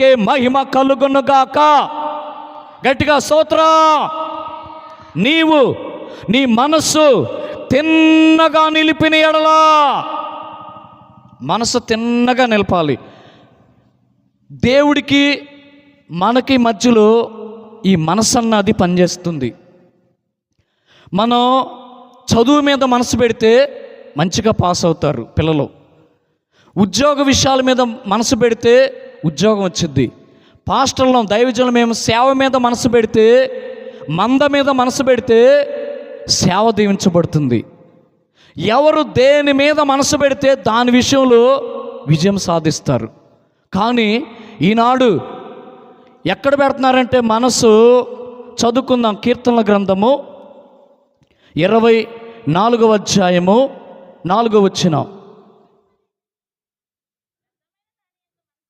దేవునికే మహిమ కలుగునుగాక. గట్టిగా స్తోత్రం. నీవు నీ మనస్సు తిన్నగా నిలిపిన ఎడలా, మనసు తిన్నగా నిలపాలి. దేవుడికి మనకి మధ్యలో ఈ మనసు అన్నది పనిచేస్తుంది. మనం చదువు మీద మనసు పెడితే మంచిగా పాస్ అవుతారు పిల్లలు. ఉద్యోగ విషయాల మీద మనసు పెడితే ఉద్యోగం వచ్చింది. పాస్టర్లం దైవజనులు మేము సేవ మీద మనసు పెడితే, మంద మీద మనసు పెడితే సేవ దీవించబడుతుంది. ఎవరు దేని మీద మనసు పెడితే దాని విషయంలో విజయం సాధిస్తారు. కానీ ఈనాడు ఎక్కడ పెడుతున్నారంటే మనసు, చదువుకుందాం కీర్తనల గ్రంథము 24వ అధ్యాయము 4వ వచనం,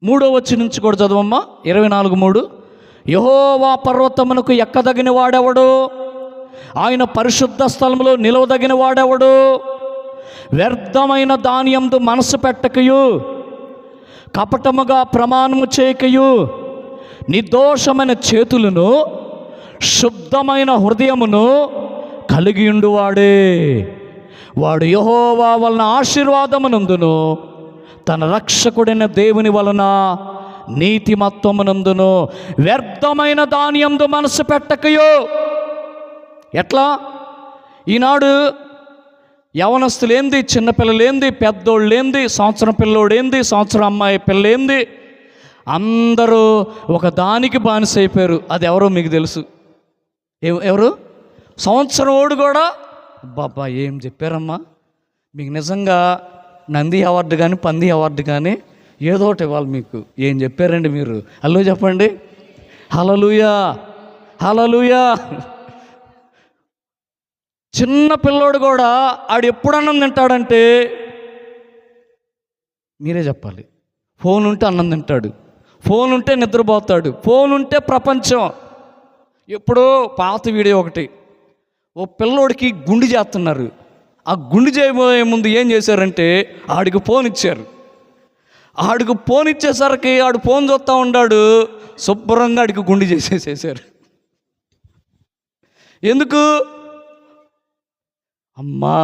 3వ వచనం నుంచి కూడా చదవమ్మా. 24:3. యెహోవా పర్వతమునకు ఎక్కదగిన వాడెవడు? ఆయన పరిశుద్ధ స్థలములో నిలవదగిన వాడెవడు? వ్యర్థమైన ధాన్యందు మనసు పెట్టకయు, కపటముగా ప్రమాణము చేయకయు, నిర్దోషమైన చేతులను శుద్ధమైన హృదయమును కలిగి ఉండువాడే. వాడు యెహోవా వలన ఆశీర్వాదమునందును, తన రక్షకుడైన దేవుని వలన నీతిమత్వమునందును. వ్యర్థమైన ధాన్యందు మనసు పెట్టకయో. ఎట్లా? ఈనాడు యవనస్తులేంది, చిన్నపిల్లలేంది, పెద్దోళ్ళేంది, సంవత్సరం పిల్లోడేంది, సంవత్సరం అమ్మాయి పిల్లేంది, అందరూ ఒక దానికి బానిస అయిపోయారు. అది ఎవరో మీకు తెలుసు. ఎవరు? సంవత్సరం ఓడు కూడా. బాబా ఏం చెప్పారమ్మా, మీకు నిజంగా నంది అవార్డు కానీ పంది అవార్డు కానీ ఏదో ఒకటి ఇవ్వాలి మీకు. ఏం చెప్పారండి మీరు? హలో చెప్పండి. హల్లెలూయా, హల్లెలూయా. చిన్న పిల్లోడు కూడా ఆడు ఎప్పుడు అన్నం తింటాడంటే మీరే చెప్పాలి. ఫోన్ ఉంటే అన్నం తింటాడు, ఫోన్ ఉంటే నిద్రపోతాడు, ఫోన్ ఉంటే ప్రపంచం. ఎప్పుడో పాత వీడియో ఒకటి, ఓ పిల్లోడికి గుండు చేస్తున్నారు. ఆ గుండు చేయబోయే ముందు ఏం చేశారంటే ఆడికి ఫోన్ ఇచ్చారు. ఆడికి ఫోన్ ఇచ్చేసరికి ఆడు ఫోన్ చూస్తూ ఉన్నాడు, శుభ్రంగా ఆడికి గుండు చేసేసేసారు. ఎందుకు? అమ్మా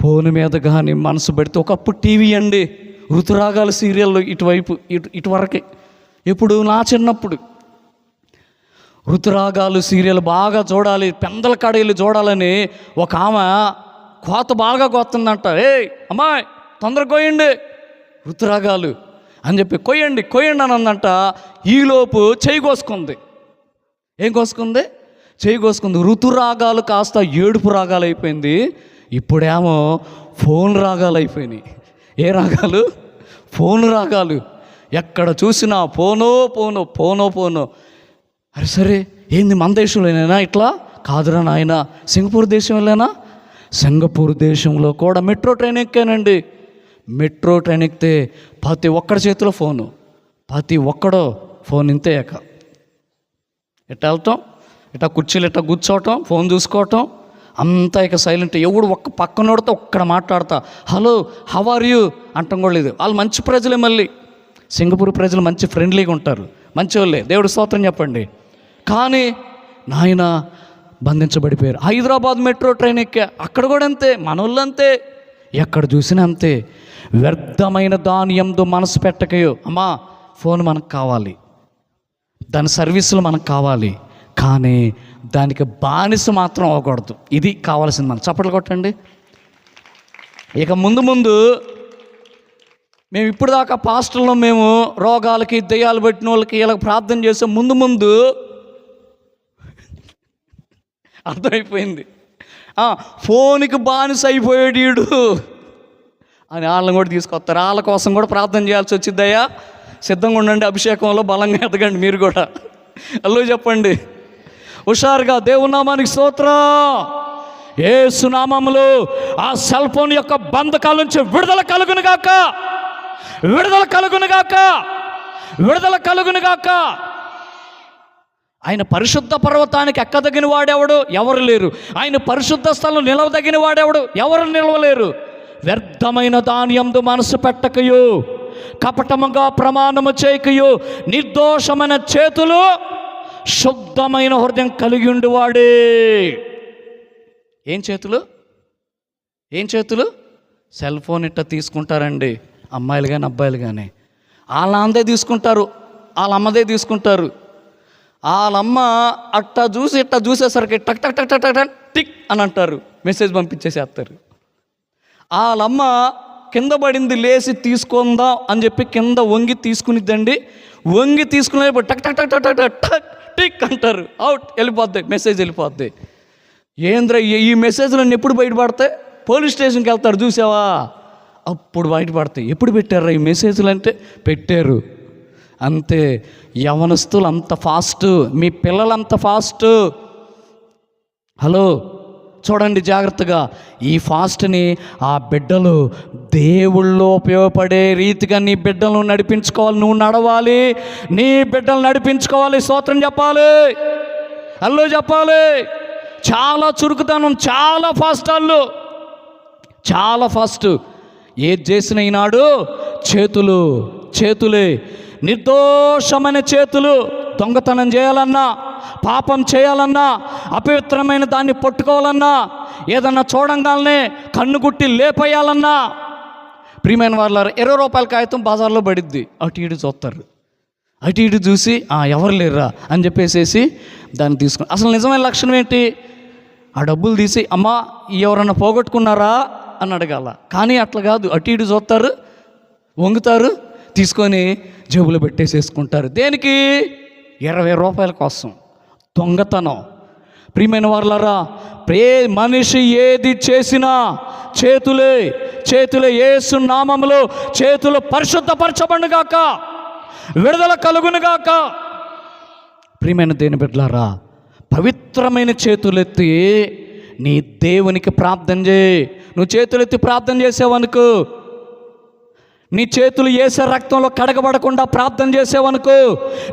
ఫోన్ మీద కానీ మనసు పెడితే, ఒకప్పుడు టీవీ అండి, ఋతురాగాల సీరియల్లో ఇటువైపు ఇటువరకే. ఇప్పుడు నా చిన్నప్పుడు ఋతురాగాలు సీరియల్ బాగా చూడాలి, పెందల కడీలు చూడాలని ఒక ఆమె కోత బాగా కోస్తుందంట. అమ్మాయి తొందరగా కొయ్యండి ఋతురాగాలు అని చెప్పి కొయ్యండి అని అందంట. ఈలోపు చెయ్యి కోసుకుంది. ఏం కోసుకుంది? చెయ్యి కోసుకుంది. ఋతురాగాలు కాస్త ఏడుపు రాగాలు అయిపోయింది. ఇప్పుడేమో ఫోన్ రాగాలు అయిపోయినాయి. ఏ రాగాలు? ఫోన్ రాగాలు. ఎక్కడ చూసినా పోనో పోనో పోనో పోనో. అరే సరే, ఏంది మన దేశంలోనేనా ఇట్లా? కాదురా నాయన, సింగపూర్ దేశంలోనా? సింగపూర్ దేశంలో కూడా మెట్రో ట్రైన్ ఎక్కానండి. మెట్రో ట్రైన్ ఎక్కితే ప్రతి ఒక్కడి చేతిలో ఫోను, ప్రతి ఒక్కడో ఫోన్ ఇంతే ఎక్క. ఎట్లా వెళ్తాం, ఇట్లా కుర్చీలు ఇట్లా కూర్చోవటం, ఫోన్ చూసుకోవటం, అంతా ఇక సైలెంట్. ఎవడు ఒక్క పక్కనోడితో ఒక్కడ మాట్లాడతా హలో హౌ ఆర్ యూ అంటాం కూడా లేదు. వాళ్ళు మంచి ప్రజలే. మళ్ళీ సింగపూర్ ప్రజలు మంచి ఫ్రెండ్లీగా ఉంటారు, మంచి వాళ్ళే. దేవుడు స్తోత్రం చెప్పండి. కానీ నాయన బంధించబడిపోయారు. హైదరాబాద్ మెట్రో ట్రైన్ ఎక్కా, అక్కడ కూడా అంతే, మనోళ్ళు అంతే, ఎక్కడ చూసినా అంతే. వ్యర్థమైన ధాన్యంతో మనసు పెట్టకయో. అమ్మా ఫోన్ మనకు కావాలి, దాని సర్వీసులు మనకు కావాలి, కానీ దానికి బానిస మాత్రం అవ్వకూడదు. ఇది కావాల్సింది మనం. చప్పట్లు కొట్టండి. ఇక ముందు ముందు మేము ఇప్పుడు దాకా పాస్టర్లో మేము రోగాలకి దెయ్యాలు పెట్టిన వాళ్ళకి ఇలా ప్రార్థన చేసే ముందు ముందు అర్థమైపోయింది, ఫోన్కి బానిస అయిపోయాడు వీడు అని వాళ్ళని కూడా తీసుకొస్తారు. వాళ్ళ కోసం కూడా ప్రార్థన చేయాల్సి వచ్చిద్దయ్యా. సిద్ధంగా ఉండండి, అభిషేకంలో బలంగా ఎదగండి మీరు కూడా. అల్లో చెప్పండి హుషారుగా. దేవుని నామానికి స్తోత్రం. యేసు నామములో ఆ సెల్ ఫోన్ యొక్క బంధకాల నుంచి విడుదల కలుగునుగాక, విడుదల కలుగునుగాక, విడుదల కలుగునుగాక. ఆయన పరిశుద్ధ పర్వతానికి ఎక్కదగిన వాడెవడు? ఎవరు లేరు. ఆయన పరిశుద్ధ స్థలం నిలవదగిన వాడెవడు? ఎవరు నిలవలేరు. వ్యర్థమైన ధాన్యందు మనసు పెట్టకయో, కపటముగా ప్రమాణము చేయకయు నిర్దోషమైన చేతులు శుద్ధమైన హృదయం కలిగి ఉండివాడే. ఏం చేతులు? సెల్ ఫోన్ ఇట్ట తీసుకుంటారండి అమ్మాయిలు కానీ అబ్బాయిలు కానీ. వాళ్ళ నాన్నదే తీసుకుంటారు, వాళ్ళ అమ్మదే తీసుకుంటారు. వాళ్ళమ్మ అట్టా చూసి ఇట్టా చూసేసరికి టక్ టక్ టక్ టక్ టక్ టిక్ అని అంటారు, మెసేజ్ పంపించేసేస్తారు. వాళ్ళమ్మ కింద పడింది లేచి తీసుకుందాం అని చెప్పి కింద వంగి తీసుకునిద్దండి. వంగి తీసుకునేప్పుడు టక్ టక్ టక్ టక్ టక్ టక్ టిక్ అంటారు, అవుట్, వెళ్ళిపోద్ది, మెసేజ్ వెళ్ళిపోద్ది. ఏంద్ర ఈ మెసేజ్లన్నీ ఎప్పుడు బయటపడతాయి? పోలీస్ స్టేషన్కి వెళ్తారు, చూసావా, అప్పుడు బయటపడతాయి. ఎప్పుడు పెట్టారా ఈ మెసేజ్లు అంటే? పెట్టారు అంతే. యవనస్తులు అంత ఫాస్ట్, మీ పిల్లలు అంత ఫాస్ట్. హలో, చూడండి జాగ్రత్తగా. ఈ ఫాస్ట్ని ఆ బిడ్డలు దేవుళ్ళో ఉపయోగపడే రీతిగా నీ బిడ్డలను నడిపించుకోవాలి. నువ్వు నడవాలి, నీ బిడ్డలు నడిపించుకోవాలి. స్తోత్రం చెప్పాలి, హలో చెప్పాలి. చాలా చురుకుతనం, చాలా ఫాస్ట్, వాళ్ళు చాలా ఫాస్ట్. ఏది చేసిన ఈనాడు చేతులే, నిర్దోషమైన చేతులు. దొంగతనం చేయాలన్నా, పాపం చేయాలన్నా, అపవిత్రమైన దాన్ని పట్టుకోవాలన్నా, ఏదన్నా చూడంగానే కన్నుగుట్టి లేపేయాలన్నా, ప్రియమైన వాళ్ళారా, 20 రూపాయల కాగితం బజార్లో పడిద్ది, అటు ఇటు చూస్తారు. అటు ఇటు చూసి ఎవరు లేరా అని చెప్పేసేసి దాన్ని తీసుకుని, అసలు నిజమైన లక్షణం ఏంటి? ఆ డబ్బులు తీసి అమ్మా ఎవరన్నా పోగొట్టుకున్నారా అని అడగాల. కానీ అట్లా కాదు, అటు ఇటు చూస్తారు, వంగుతారు, తీసుకొని జేబులో పెట్టేసేసుకుంటారు. దేనికి? 20 రూపాయల కోసం. దొంగతనం. ప్రియమైన వాళ్ళారా, మనిషి ఏది చేసినా చేతులే యేసు నామములో చేతులు పరిశుద్ధపరచబడుగాక, విడుదల కలుగునుగాక. ప్రియమైన దేని బిడ్డలారా, పవిత్రమైన చేతులెత్తి నీ దేవునికి ప్రార్థన చేయి. నువ్వు చేతులెత్తి ప్రార్థన చేసావనుకో, నీ చేతులు యేసయ్య రక్తంలో కడగబడకుండా ప్రార్థన చేసావనుకో,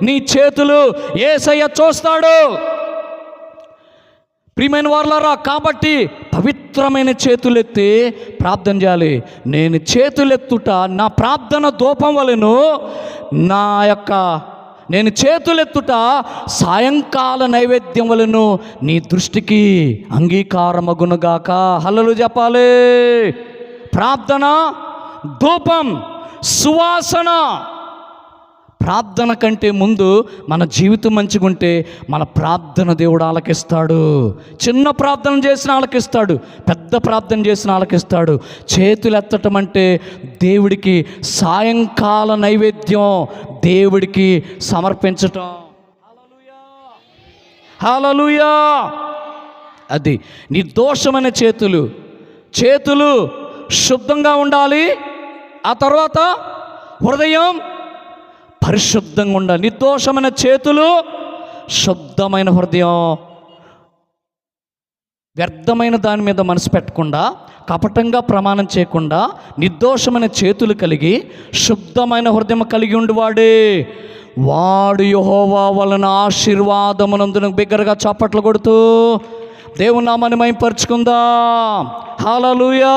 నీ చేతులు యేసయ్య చూస్తాడు. ప్రియమైన వారలారా, కాబట్టి పవిత్రమైన చేతులెత్తి ప్రార్థన చేయాలి. నేను చేతులెత్తుట నా ప్రార్థన ధూపం వలెను, నేను చేతులెత్తుట సాయంకాల నైవేద్యం వలెను నీ దృష్టికి అంగీకారమగునుగాక. హల్లెలూయా చెప్పాలి. ప్రార్థన ధూపం, సువాసన. ప్రార్థన కంటే ముందు మన జీవితం మంచిగుంటే మన ప్రార్థన దేవుడు ఆలకిస్తాడు. చిన్న ప్రార్థన చేసిన ఆలకిస్తాడు, పెద్ద ప్రార్థన చేసిన ఆలకిస్తాడు. చేతులు ఎత్తటం అంటే దేవుడికి సాయంకాల నైవేద్యం, దేవుడికి సమర్పించటం. హల్లెలూయా. అది నిర్దోషమైన చేతులు శుద్ధంగా ఉండాలి. ఆ తర్వాత హృదయం పరిశుద్ధంగా ఉండాలి. నిర్దోషమైన చేతులు, శుద్ధమైన హృదయం. వ్యర్థమైన దాని మీద మనసు పెట్టకుండా, కపటంగా ప్రమాణం చేయకుండా, నిర్దోషమైన చేతులు కలిగి శుద్ధమైన హృదయం కలిగి ఉండివాడే వాడు యెహోవా వలన ఆశీర్వాదమునందున. బిగ్గరగా చప్పట్లు కొడుతూ దేవుని నామాన్ని మహిమపరచుకుందాం. హల్లెలూయా.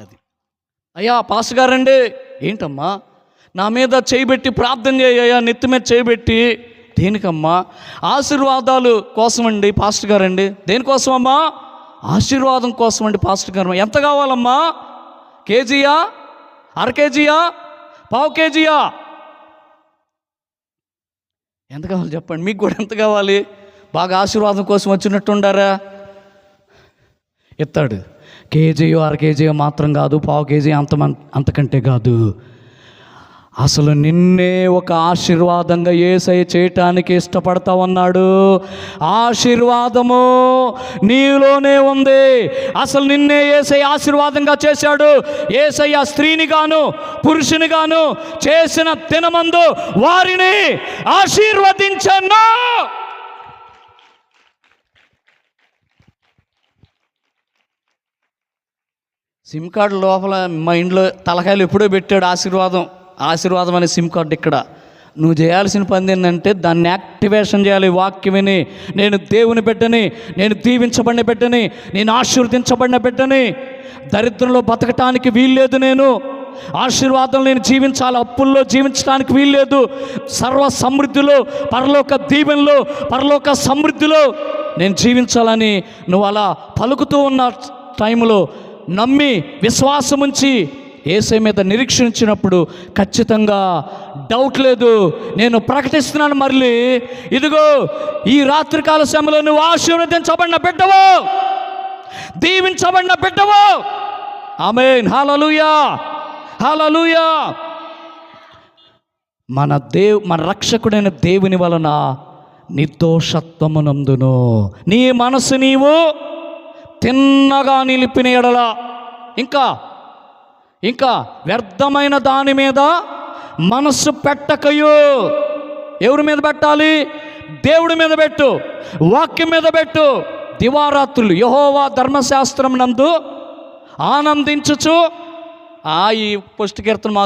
అది అయ్యా పాస్టర్ గారండి, ఏంటమ్మా నా మీద చేయబెట్టి ప్రార్థన చేయ్యా, నెత్తి మీద చేయబెట్టి? దేనికమ్మా? ఆశీర్వాదాలు కోసమండి పాస్టర్ గారండి. దేనికోసమమ్మా? ఆశీర్వాదం కోసమండి పాస్టర్ గారు. ఎంత కావాలమ్మా? కేజీయా, అర కేజీయా, పావు కేజీయా? ఎంత కావాలి చెప్పండి, మీకు కూడా ఎంత కావాలి? బాగా ఆశీర్వాదం కోసం వచ్చినట్టుండారా? ఎత్తాడు. కేజీయో అర కేజీయో మాత్రం కాదు, పావు కేజీ అంతకంటే కాదు. అసలు నిన్నే ఒక ఆశీర్వాదంగా యేసయ్య చేయటానికి ఇష్టపడతా ఉన్నాడు. ఆశీర్వాదము నీలోనే ఉంది. అసలు నిన్నే యేసయ్య ఆశీర్వాదంగా చేశాడు. యేసయ్య స్త్రీని గాను పురుషుని గాను చేసిన దినమందు వారిని ఆశీర్వదించను. సిమ్ కార్డు లోపల మా ఇంట్లో తలకాయలు ఎప్పుడో పెట్టాడు ఆశీర్వాదం అనే సిమ్ కార్డు. ఇక్కడ నువ్వు చేయాల్సిన పని ఏంటంటే దాన్ని యాక్టివేషన్ చేయాలి. వాక్యం విని, నేను దేవుని బిడ్డని, నేను దీవించబడిన బిడ్డని, నేను ఆశీర్వదించబడిన బిడ్డని, దరిద్రంలో బతకటానికి వీల్లేదు, నేను ఆశీర్వాదం నేను జీవించాలి, అప్పుల్లో జీవించడానికి వీల్లేదు. సర్వ సమృద్ధిలో, పరలోక దీవెనలో, పరలోక సమృద్ధిలో నేను జీవించాలని నువ్వు అలా పలుకుతూ ఉన్న టైంలో నమ్మి విశ్వాసం ఉంచి యేసయ్య మీద నిరీక్షించినప్పుడు ఖచ్చితంగా డౌట్ లేదు. నేను ప్రకటిస్తున్నాను మళ్ళీ, ఇదిగో ఈ రాత్రికాల సమయంలో నువ్వు ఆశీర్వదించబడిన బిడ్డవు, దీవించబడిన బిడ్డవు. ఆమేన్. హల్లెలూయా, హల్లెలూయా. మన రక్షకుడైన దేవుని వలన నిర్దోషత్వమునందును నీ మనసు నీవు తిన్నగా నిలిపిన ఎడల ఇంకా వ్యర్థమైన దాని మీద మనస్సు పెట్టకయు. ఎవరి మీద పెట్టాలి? దేవుడి మీద పెట్టు, వాక్యం మీద పెట్టు. దివారాత్రులు యెహోవా ధర్మశాస్త్రం నందు ఆనందించుచు. ఈ పుష్టి కీర్తన మాకు